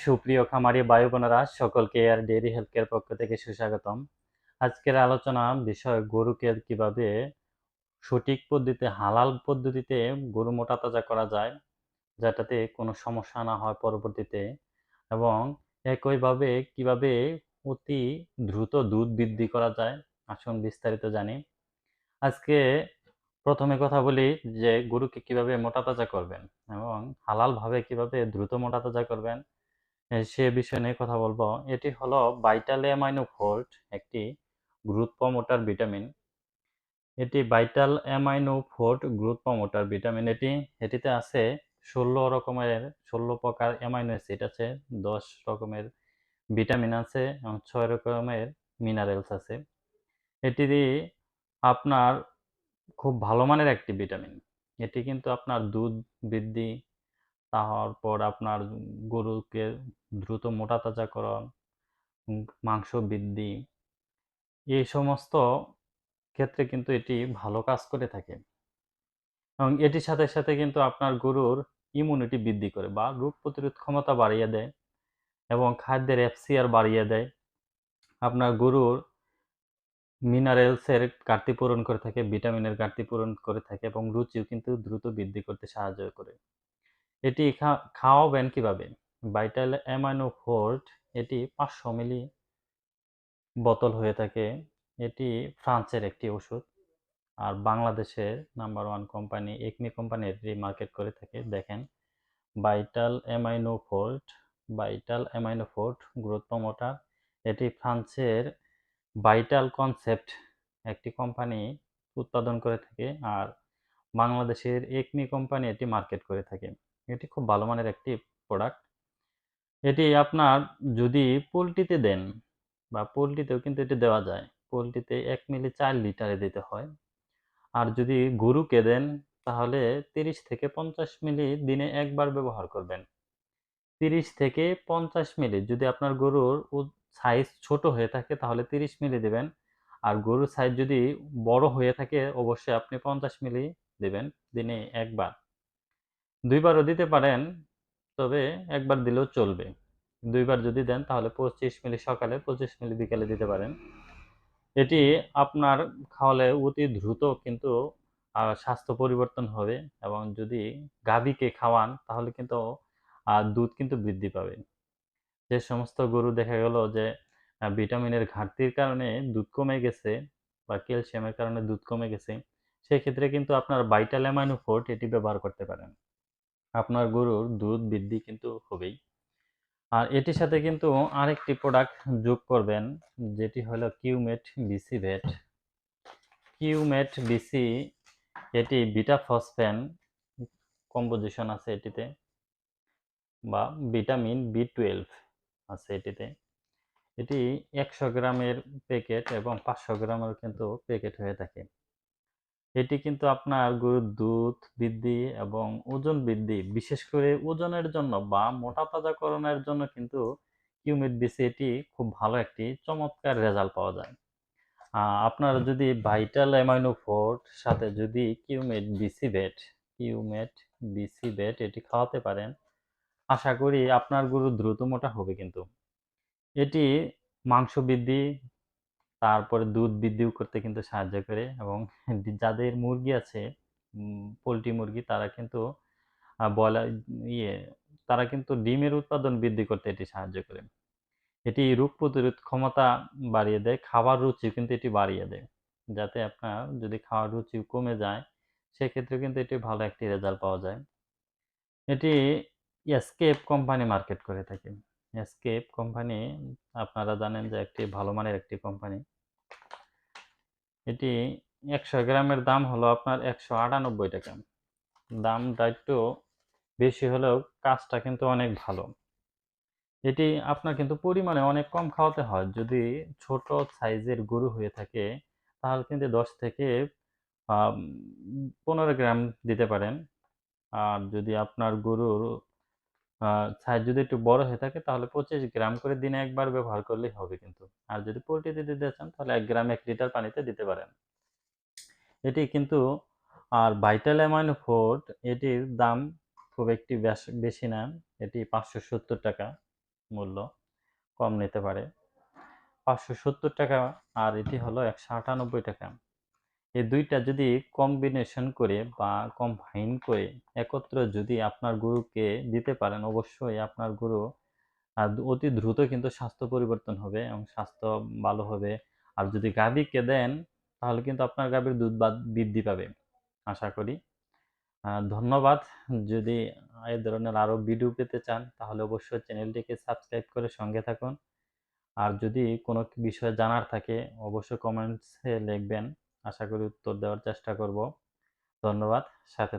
সুপ্রিয় খামারি ভাই বোনেরা, সকলকে এয়ার ডেইরি হেলথ কেয়ার পক্ষ থেকে সুস্বাগতম। আজকের আলোচনা বিষয় গরুকে কিভাবে সঠিক পদ্ধতিতে হালাল পদ্ধতিতে গরু মোটা তাজা করা যায়, যেটাতে কোনো সমস্যা না হয় পরবর্তীতে, এবং একইভাবে কিভাবে অতি দ্রুত দুধ বৃদ্ধি করা যায়। আসুন বিস্তারিত জানি। আজকে প্রথমে কথা বলি যে গরুকে কিভাবে মোটা তাজা করবেন এবং হালালভাবে কিভাবে দ্রুত মোটা তাজা করবেন, সে বিষয় নিয়ে কথা বলবো। এটি হলো ভাইটাল অ্যামাইনো ফোর্ট, একটি গ্রোথ প্রমোটার ভিটামিন। এটি vital amino fort growth promoter vitamin. এটিতে আছে 16 প্রকার অ্যামাইনো অ্যাসিড আছে, 10 রকমের ভিটামিন আছে এবং 6 রকমের মিনারেলস আছে। এটি আপনার খুব ভালো মানের একটি ভিটামিন। এটি কিন্তু আপনার দুধ বৃদ্ধি, তারপর আপনার গরুকে দ্রুত মোটা তাজাকরণ, মাংস বৃদ্ধি, এই সমস্ত ক্ষেত্রে কিন্তু এটি ভালো কাজ করে থাকে। এবং এটির সাথে সাথে কিন্তু আপনার গরুর ইমিউনিটি বৃদ্ধি করে বা রোগ প্রতিরোধ ক্ষমতা বাড়িয়ে দেয় এবং খাদ্যের এফসিআর বাড়িয়ে দেয়। আপনার গরুর মিনারেলসের ঘাটতি পূরণ করে থাকে, ভিটামিনের ঘাটতি পূরণ করে থাকে এবং রুচিও কিন্তু দ্রুত বৃদ্ধি করতে সাহায্য করে। এটি খাওয়াবেন কিভাবে? ভাইটাল অ্যামাইনো ফোর্ট এটি 500 মিলি বোতল হয়ে থাকে। এটি ফ্রান্সের একটি ওষুধ, আর বাংলাদেশের নাম্বার 1 কোম্পানি একমি কোম্পানি এটি মার্কেট করে থাকে। দেখেন, vital amino fort growth promoter. এটি ফ্রান্সের ভাইটাল কনসেপ্ট একটি কোম্পানি উৎপাদন করে থাকে, আর বাংলাদেশের একমি কোম্পানি এটি মার্কেট করে থাকে। এটি খুব ভালো মানের একটি প্রোডাক্ট। এটি আপনার যদি পোলট্রিতে দেন, বা পোলট্রিতেও কিন্তু এটি দেওয়া যায়। পোলট্রিতে 1 মিলি 4 লিটারে দিতে হয়। আর যদি গরুকে দেন তাহলে 30 থেকে 50 মিলি দিনে একবার ব্যবহার করবেন। 30 থেকে 50 মিলি। যদি আপনার গরুর সাইজ ছোট হয়ে থাকে তাহলে 30 মিলি দেবেন, আর গরুর সাইজ যদি বড় হয়ে থাকে অবশ্যই আপনি 50 মিলি দেবেন দিনে একবার। দুইবারও দিতে পারেন, তবে একবার দিলেও চলবে। দুইবার যদি দেন তাহলে 25 মিলি সকালে, 25 মিলি বিকালে দিতে পারেন। এটি আপনার খাওয়ালে অতি দ্রুত কিন্তু স্বাস্থ্য পরিবর্তন হবে, এবং যদি গাভীকে খাওয়ান তাহলে কিন্তু দুধ কিন্তু বৃদ্ধি পাবে। যে সমস্ত গরু দেখা গেল যে ভিটামিনের ঘাটতির কারণে দুধ কমে গেছে বা ক্যালসিয়ামের কারণে দুধ কমে গেছে, সেক্ষেত্রে কিন্তু আপনার ভাইটাল অ্যামাইনো ফোর্ট এটি ব্যবহার করতে পারেন। আপনার গরুর দুধ বৃদ্ধি কিন্তু হবেই। আর এটির সাথে কিন্তু আরেকটি প্রোডাক্ট যোগ করবেন, যেটি হলো কিউমেট বিসি ভেট। কিউমেট বিসি এটি বিটা ফসফেন কম্পোজিশন আছে এটিতে, বা ভিটামিন বি12 আছে এটিতে। এটি 100 গ্রামের প্যাকেট এবং 500 গ্রামের কিন্তু প্যাকেট হয়ে থাকে। এটি কিন্তু আপনার গরুর দুধ বৃদ্ধি এবং ওজন বৃদ্ধি, বিশেষ করে ওজনের জন্য বা মোটা তাজাকরণের জন্য কিন্তু কিউমেট বিসি এটি খুব ভালো একটি চমৎকার রেজাল্ট পাওয়া যায়। আপনারা যদি ভাইটাল অ্যামাইনো ফোর্ট সাথে যদি কিউমেট বিসি ভেট এটি খাওয়াতে পারেন, আশা করি আপনার গরু দ্রুত মোটা হবে। কিন্তু এটি মাংস বৃদ্ধি, তারপরে দুধ বৃদ্ধিও করতে কিন্তু সাহায্য করে, এবং যাদের মুরগি আছে, পোলট্রি মুরগি, তারা কিন্তু ব্রয়লার তারা কিন্তু ডিমের উৎপাদন বৃদ্ধি করতে এটি সাহায্য করে। এটি রোগ প্রতিরোধ ক্ষমতা বাড়িয়ে দেয়, খাবার রুচি কিন্তু এটি বাড়িয়ে দেয়। যাতে আপনার যদি খাওয়ার রুচি কমে যায় সেক্ষেত্রে কিন্তু এটি ভালো একটি রেজাল্ট পাওয়া যায়। এটি এসকেপ কোম্পানি মার্কেট করে থাকে। এসকেপ কোম্পানি আপনারা জানেন যে একটি ভালো মানের একটি কোম্পানি। এটি 100 গ্রামের দাম হলো আপনার 198 টাকা। দামটা একটু বেশি হলেও কাজটা কিন্তু অনেক ভালো। এটি আপনার কিন্তু পরিমাণে অনেক কম খাওয়াতে হয়। যদি ছোট সাইজের গরু হয়ে থাকে তাহলে কিন্তু 10 থেকে 15 গ্রাম দিতে পারেন। আর যদি আপনার গরুর সাইজ যদি একটু বড় হয়ে থাকে তাহলে 25 গ্রাম করে দিনে একবার ব্যবহার করলেই হবে কিন্তু। আর যদি পোলট্রিতে দিতে চান তাহলে 1 গ্রাম 1 লিটার পানিতে দিতে পারেন। এটি কিন্তু, আর ভাইটাল অ্যামাইনো ফোর্ট এটির দাম খুব একটি বেশি না, এটি 570 টাকা। মূল্য কম নিতে পারে 570 টাকা, আর এটি হলো 198 টাকা। এই দুইটা যদি কম্বিনেশন করে বা কম্বাইন করে একত্রে যদি আপনার গরুকে দিতে পারেন, অবশ্যই আপনার গরু অতি দ্রুত কিন্তু স্বাস্থ্য পরিবর্তন হবে এবং স্বাস্থ্য ভালো হবে। আর যদি গাভীকে দেন তাহলে কিন্তু আপনার গাভীর দুধ বৃদ্ধি পাবে আশা করি। ধন্যবাদ। যদি এই ধরনের আরো ভিডিও পেতে চান তাহলে অবশ্যই চ্যানেলটিকে সাবস্ক্রাইব করে সঙ্গে থাকুন। আর যদি কোনো বিষয়ে জানার থাকে অবশ্যই কমেন্টসে লিখবেন। আশা করি উত্তর দেওয়ার চেষ্টা করব। ধন্যবাদ। সাথে